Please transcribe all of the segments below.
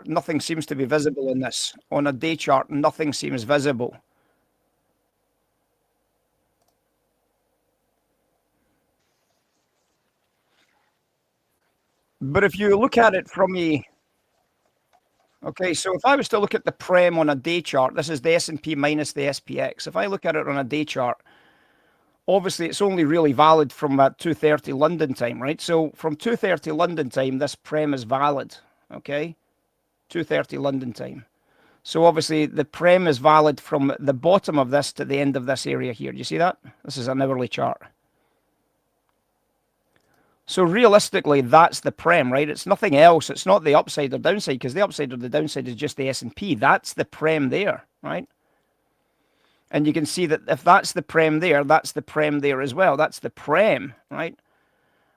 nothing seems to be visible in this. On a day chart, nothing seems visible. But if you look at it from a okay, so if I was to look at the Prem on a day chart, this is the S&P minus the SPX. If I look at it on a day chart, obviously it's only really valid from 2:30 London time, right? So from 2:30 London time, this Prem is valid, okay? 2:30 London time. So obviously the Prem is valid from the bottom of this to the end of this area here. Do you see that? This is an hourly chart. So realistically, that's the Prem, right? It's nothing else. It's not the upside or downside, because the upside or the downside is just the S&P. That's the Prem there, right? And you can see that if that's the Prem there, that's the Prem there as well. That's the Prem, right?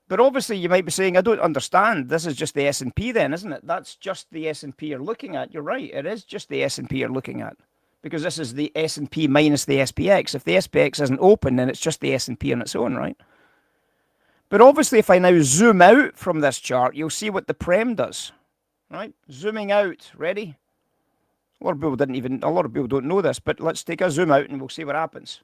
But obviously you might be saying, I don't understand. This is just the S&P then, isn't it? That's just the S&P you're looking at. You're right. It is just the S&P you're looking at, because this is the S&P minus the SPX. If the SPX isn't open, then it's just the S&P on its own, right? But obviously, if I now zoom out from this chart, you'll see what the Prem does, right? Zooming out, ready? A lot of people don't know this, but let's take a zoom out and we'll see what happens.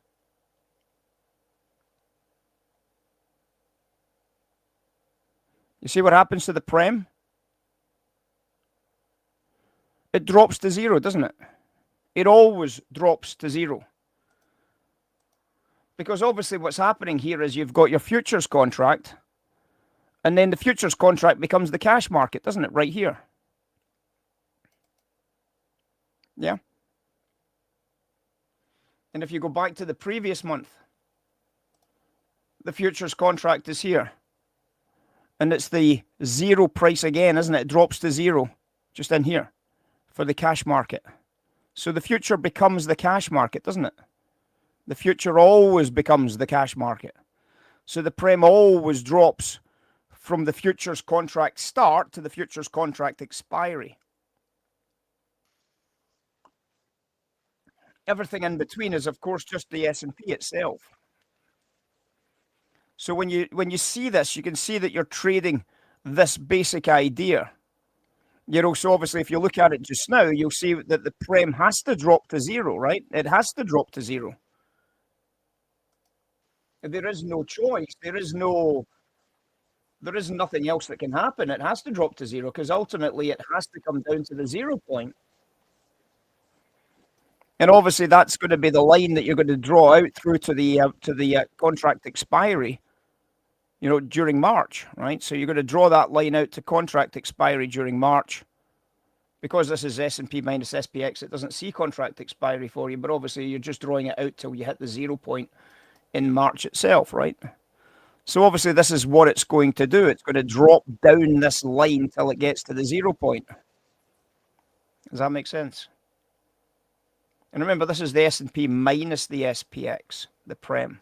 You see what happens to the Prem? It drops to zero, doesn't it? It always drops to zero. Because obviously what's happening here is you've got your futures contract, and then the futures contract becomes the cash market, doesn't it? Right here. Yeah. And if you go back to the previous month, the futures contract is here. And it's the zero price again, isn't it? It drops to zero just in here for the cash market. So the future becomes the cash market, doesn't it? The future always becomes the cash market. So the Prem always drops from the futures contract start to the futures contract expiry. Everything in between is, of course, just the S&P itself. So when you see this, you can see that you're trading this basic idea. So obviously, if you look at it just now, you'll see that the Prem has to drop to zero, right? It has to drop to zero. There is no choice. There is nothing else that can happen. It has to drop to zero, because ultimately it has to come down to the 0 point. And obviously that's going to be the line that you're going to draw out through to the contract expiry, during March, right? So you're going to draw that line out to contract expiry during March. Because this is S&P minus SPX, it doesn't see contract expiry for you, but obviously you're just drawing it out till you hit the 0 point in March itself, right? So obviously this is what it's going to do. It's going to drop down this line till it gets to the 0 point. Does that make sense? And remember, this is the S&P minus the SPX, the Prem.